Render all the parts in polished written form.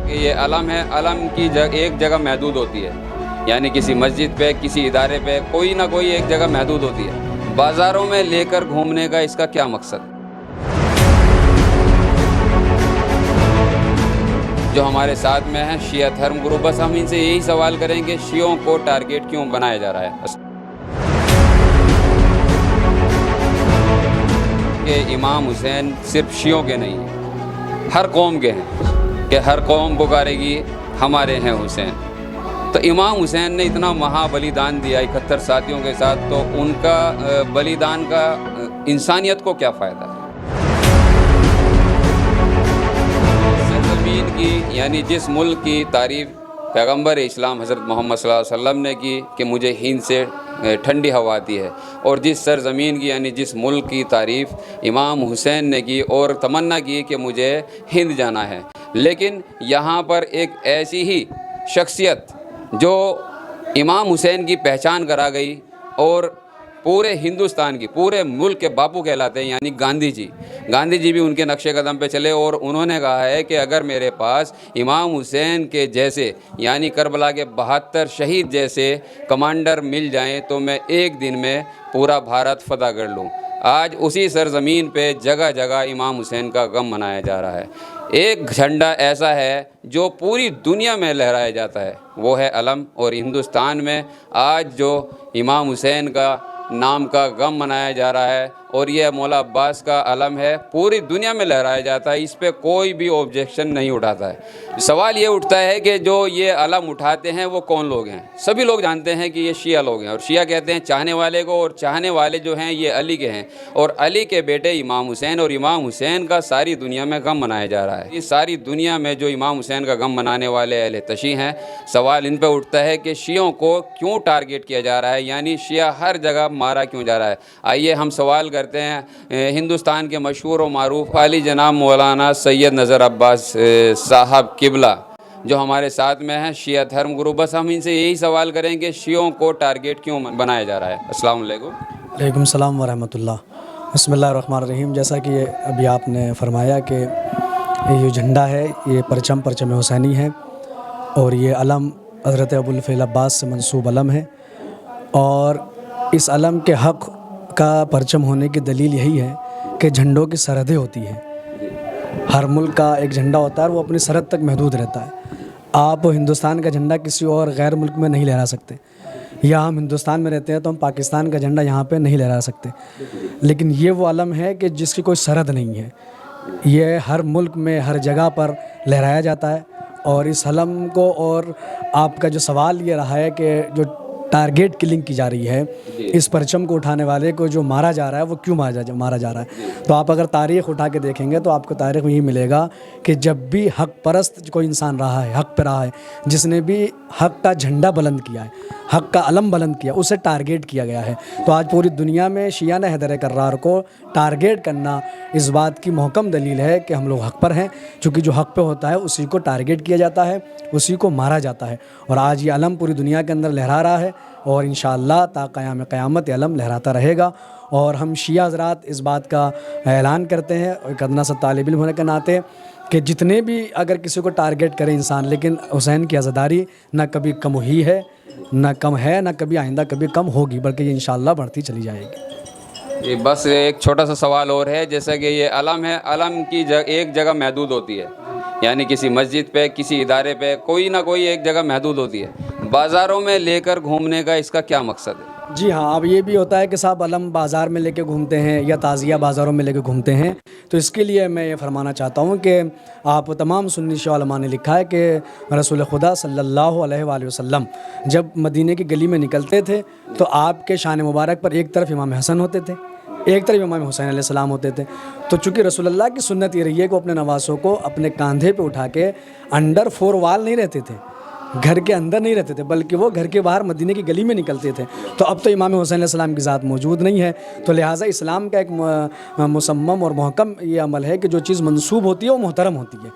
کہ یہ علم ہے، علم کی ایک جگہ محدود ہوتی ہے، یعنی کسی مسجد پہ، کسی ادارے پہ کوئی نہ کوئی ایک جگہ محدود ہوتی ہے۔ بازاروں میں لے کر گھومنے کا اس کا کیا مقصد؟ جو ہمارے ساتھ میں ہیں شیعہ دھرم گروپ، بس ہم ان سے یہی سوال کریں کہ شیعوں کو ٹارگیٹ کیوں بنایا جا رہا ہے؟ کہ امام حسین صرف شیعوں کے نہیں ہیں، ہر قوم کے ہیں، کہ ہر قوم پکارے گی ہمارے ہیں حسین۔ تو امام حسین نے اتنا مہا بلیدان دیا 71 ساتھیوں کے ساتھ، تو ان کا بلیدان کا انسانیت کو کیا فائدہ ہے؟ سرزمین کی، یعنی جس ملک کی تعریف پیغمبر اسلام حضرت محمد صلی اللہ علیہ وسلم نے کی کہ مجھے ہند سے ٹھنڈی ہوا آتی ہے، اور جس سرزمین کی یعنی جس ملک کی تعریف امام حسین نے کی اور تمنا کی کہ مجھے ہند جانا ہے، لیکن یہاں پر ایک ایسی ہی شخصیت جو امام حسین کی پہچان کرا گئی اور پورے ہندوستان کی، پورے ملک کے باپو کہلاتے ہیں، یعنی گاندھی جی بھی ان کے نقش قدم پہ چلے، اور انہوں نے کہا ہے کہ اگر میرے پاس امام حسین کے جیسے، یعنی کربلا کے 72 شہید جیسے کمانڈر مل جائیں تو میں ایک دن میں پورا بھارت فتح کر لوں۔ آج اسی سرزمین پہ جگہ جگہ امام حسین کا غم منایا جا رہا ہے۔ ایک جھنڈا ایسا ہے جو پوری دنیا میں لہرایا جاتا ہے، وہ ہے علم، اور ہندوستان میں آج جو امام حسین کا نام کا غم منایا جا رہا ہے، اور یہ مولا عباس کا علم ہے، پوری دنیا میں لہرایا جاتا ہے، اس پہ کوئی بھی آبجیکشن نہیں اٹھاتا ہے۔ سوال یہ اٹھتا ہے کہ جو یہ علم اٹھاتے ہیں وہ کون لوگ ہیں؟ سبھی لوگ جانتے ہیں کہ یہ شیعہ لوگ ہیں، اور شیعہ کہتے ہیں چاہنے والے کو، اور چاہنے والے جو ہیں یہ علی کے ہیں، اور علی کے بیٹے امام حسین، اور امام حسین کا ساری دنیا میں غم منایا جا رہا ہے۔ یہ ساری دنیا میں جو امام حسین کا غم منانے والے اہل تشیع ہیں، سوال ان پہ اٹھتا ہے کہ شیعوں کو کیوں ٹارگیٹ کیا جا رہا ہے، یعنی شیعہ ہر جگہ مارا کیوں جا رہا ہے؟ آئیے ہم سوال کرتے ہیں ہندوستان کے مشہور و معروف عالی جناب مولانا سید نذر عباس صاحب قبلہ جو ہمارے ساتھ میں ہیں شیعہ دھرم گروپ، بس ہم ان سے یہی سوال کریں کہ شیعوں کو ٹارگیٹ کیوں بنایا جا رہا ہے؟ السلام علیکم۔ وعلیکم السلام ورحمۃ اللہ۔ بسم اللہ الرحمن الرحیم۔ جیسا کہ ابھی آپ نے فرمایا کہ یہ جھنڈا ہے، یہ پرچم حسینی ہے، اور یہ علم حضرت ابوالفضل عباس سے منسوب علم ہے، اور اس علم کے حق کا پرچم ہونے کی دلیل یہی ہے کہ جھنڈوں کی سرحدیں ہوتی ہیں۔ ہر ملک کا ایک جھنڈا ہوتا ہے، وہ اپنی سرحد تک محدود رہتا ہے۔ آپ ہندوستان کا جھنڈا کسی اور غیر ملک میں نہیں لہرا سکتے، یا ہم ہندوستان میں رہتے ہیں تو ہم پاکستان کا جھنڈا یہاں پہ نہیں لہرا سکتے، لیکن یہ وہ علم ہے کہ جس کی کوئی سرحد نہیں ہے، یہ ہر ملک میں ہر جگہ پر لہرایا جاتا ہے۔ اور اس علم کو، اور آپ کا جو سوال یہ رہا ہے کہ جو ٹارگیٹ کلنگ کی جا رہی ہے، اس پرچم کو اٹھانے والے کو جو مارا جا رہا ہے، وہ کیوں مارا جا رہا ہے؟ تو آپ اگر تاریخ اٹھا کے دیکھیں گے تو آپ کو تاریخ میں یہ ملے گا کہ جب بھی حق پرست کوئی انسان رہا ہے، حق پہ رہا ہے، جس نے بھی حق کا جھنڈا بلند کیا ہے، حق کا علم بلند کیا، اسے ٹارگیٹ کیا گیا ہے۔ تو آج پوری دنیا میں شیعہ حیدر کرار کو ٹارگیٹ کرنا اس بات کی محکم دلیل ہے کہ ہم لوگ حق پر ہیں، چونکہ جو حق پہ ہوتا ہے اسی کو ٹارگیٹ کیا جاتا ہے، اسی کو مارا جاتا ہے۔ اور آج یہ علم پوری دنیا کے اندر لہرا رہا ہے، اور انشاءاللہ تا قیام قیامت یہ علم لہراتا رہے گا۔ اور ہم شیعہ حضرات اس بات کا اعلان کرتے ہیں ایک ادنا سا طالب علم ہونے کے ناطے کہ جتنے بھی اگر کسی کو ٹارگیٹ کرے انسان، لیکن حسین کی عزاداری نہ کبھی کم ہوئی ہے، نہ کم ہے، نہ کبھی آئندہ کبھی کم ہوگی، بلکہ یہ انشاءاللہ بڑھتی چلی جائے گی۔ یہ بس ایک چھوٹا سا سوال اور ہے، جیسا کہ یہ علم ہے، علم کی ایک جگہ محدود ہوتی ہے، یعنی کسی مسجد پہ، کسی ادارے پہ کوئی نہ کوئی ایک جگہ محدود ہوتی ہے۔ بازاروں میں لے کر گھومنے کا اس کا کیا مقصد ہے؟ جی ہاں، اب یہ بھی ہوتا ہے کہ صاحب علم بازار میں لے کے گھومتے ہیں یا تعزیہ بازاروں میں لے کے گھومتے ہیں، تو اس کے لیے میں یہ فرمانا چاہتا ہوں کہ آپ تمام سنی شیعہ علماء نے لکھا ہے کہ رسول خدا صلی اللہ علیہ وآلہ وسلم جب مدینے کی گلی میں نکلتے تھے تو آپ کے شان مبارک پر ایک طرف امام حسن ہوتے تھے، ایک طرف امام حسین علیہ السلام ہوتے تھے۔ تو چونکہ رسول اللہ کی سنت یہ رہی ہے کہ وہ اپنے نواسوں کو اپنے کاندھے پہ اٹھا کے انڈر 4 وال نہیں رہتے تھے، گھر کے اندر نہیں رہتے تھے بلکہ وہ گھر کے باہر مدینے کی گلی میں نکلتے تھے. تو اب تو امام حسین علیہ السلام کی ذات موجود نہیں ہے, تو لہٰذا اسلام کا ایک مصمم اور محکم یہ عمل ہے کہ جو چیز منسوب ہوتی ہے وہ محترم ہوتی ہے.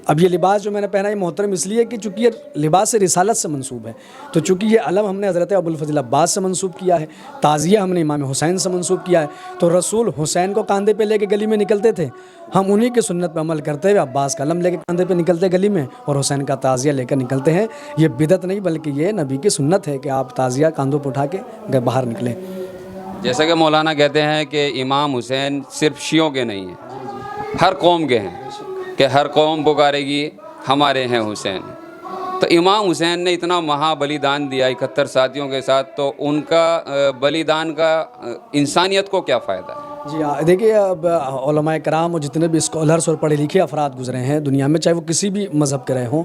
اب یہ لباس جو میں نے پہنا یہ محترم اس لیے کہ چونکہ یہ لباس رسالت سے منسوب ہے, تو چونکہ یہ علم ہم نے حضرت ابوالفضل عباس سے منسوب کیا ہے, تعزیہ ہم نے امام حسین سے منسوب کیا ہے, تو رسول حسین کو کاندھے پہ لے کے گلی میں نکلتے تھے, ہم انہی کی سنت پہ عمل کرتے ہوئے عباس کا علم لے کے کاندھے پہ نکلتے گلی میں اور حسین کا تعزیہ لے کر نکلتے ہیں. یہ بدعت نہیں بلکہ یہ نبی کی سنت ہے کہ آپ تعزیہ کاندھوں پہ اٹھا کے باہر نکلیں. جیسا کہ مولانا کہتے ہیں کہ امام حسین صرف شیعوں کے نہیں ہیں, ہر قوم کے ہیں, کہ ہر قوم پکارے گی ہمارے ہیں حسین. تو امام حسین نے اتنا مہا بلیدان دیا 71 ساتھیوں کے ساتھ, تو ان کا بلیدان کا انسانیت کو کیا فائدہ ہے؟ جی ہاں, دیکھیے اب علماء کرام اور جتنے بھی اسکالرس اور پڑھے لکھے افراد گزرے ہیں دنیا میں, چاہے وہ کسی بھی مذہب کے رہے ہوں,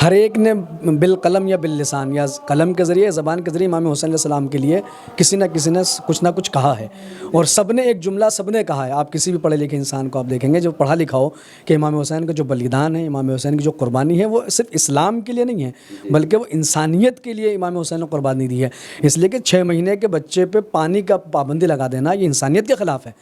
ہر ایک نے بالقلم یا باللسان یا قلم کے ذریعے زبان کے ذریعے امام حسین علیہ السلام کے لیے کسی نہ کچھ نہ کچھ کہا ہے, اور سب نے ایک جملہ سب نے کہا ہے. آپ کسی بھی پڑھے لکھے انسان کو آپ دیکھیں گے جو پڑھا لکھا ہو کہ امام حسین کا جو بلیدان ہے, امام حسین کی جو قربانی ہے وہ صرف اسلام کے لیے نہیں ہے بلکہ وہ انسانیت کے لیے امام حسین نے قربانی دی ہے. اس لیے کہ 6 مہینے کے بچے پہ پانی کا پابندی لگا دینا یہ انسانیت کے خلاف ہے,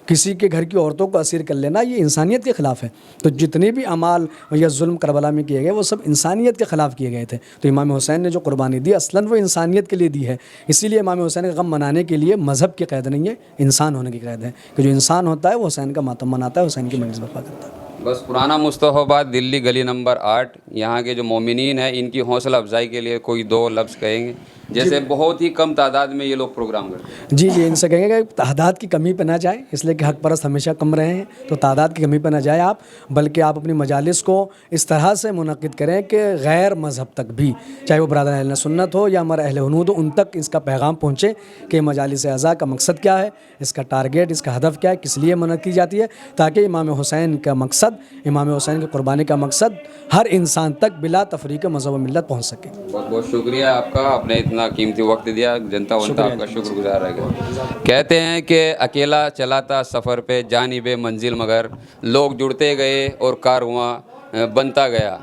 کسی کے گھر کی عورتوں کو اسیر کر لینا یہ انسانیت کے خلاف ہے. تو جتنے بھی اعمال یا ظلم کربلا میں کیے گئے وہ سب انسانیت کے خلاف کیے گئے تھے. تو امام حسین نے جو قربانی دی اصلاً وہ انسانیت کے لیے دی ہے. اسی لیے امام حسین کا غم منانے کے لیے مذہب کی قید نہیں ہے, انسان ہونے کی قید ہے, کہ جو انسان ہوتا ہے وہ حسین کا ماتم مناتا ہے, حسین کی مجلس برپا کرتا ہے. بس پرانا مصطفیٰ آباد دلی گلی نمبر 8 یہاں کے جو مومنین ہیں ان کی حوصلہ افزائی کے لیے کوئی 2 لفظ کہیں گے, جیسے بہت ہی کم تعداد میں یہ لوگ پروگرام کرتے ہیں. جی ان سے کہیں گے کہ تعداد کی کمی پہ نہ جائیں, اس لیے کہ حق پرست ہمیشہ کم رہے ہیں, تو تعداد کی کمی پہ نہ جائیں آپ, بلکہ آپ اپنی مجالس کو اس طرح سے منعقد کریں کہ غیر مذہب تک بھی, چاہے وہ برادر اہل سنت ہو یا ہمارا اہل ہنود ہو, ان تک اس کا پیغام پہنچے کہ مجالس اعزاء کا مقصد کیا ہے, اس کا ٹارگیٹ, اس کا ہدف کیا ہے, کس لیے منعقد کی جاتی ہے, تاکہ امام حسین کا مقصد, امام حسین کی قربانی کا مقصد ہر انسان تک بلا تفریق مذہب و ملت پہنچ سکے. بہت بہت شکریہ آپ کا, آپ نے اتنا قیمتی وقت دیا, جنتا ونتا آپ کا شکر گزار رہے گا. کہتے ہیں کہ اکیلا چلاتا سفر پہ جانب منزل مگر, لوگ جڑتے گئے اور کارواں بنتا گیا,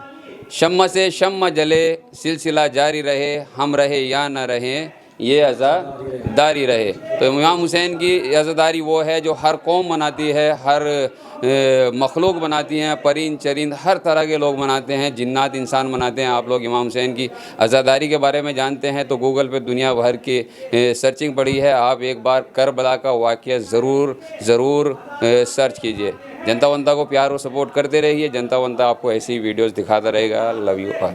شمع سے شمع جلے سلسلہ جاری رہے, ہم رہے یا نہ رہیں یہ عزاداری رہے. تو امام حسین کی عزاداری وہ ہے جو ہر قوم مناتی ہے, ہر مخلوق بناتی ہیں, پرند چرند ہر طرح کے لوگ مناتے ہیں, جنات انسان مناتے ہیں. آپ لوگ امام حسین کی عزاداری کے بارے میں جانتے ہیں تو گوگل پہ دنیا بھر کی سرچنگ پڑی ہے, آپ ایک بار کربلا کا واقعہ ضرور سرچ کیجئے. جنتا ونتا کو پیار اور سپورٹ کرتے رہیے, جنتا ونتا آپ کو ایسی ویڈیوز دکھاتا رہے گا. Love you all.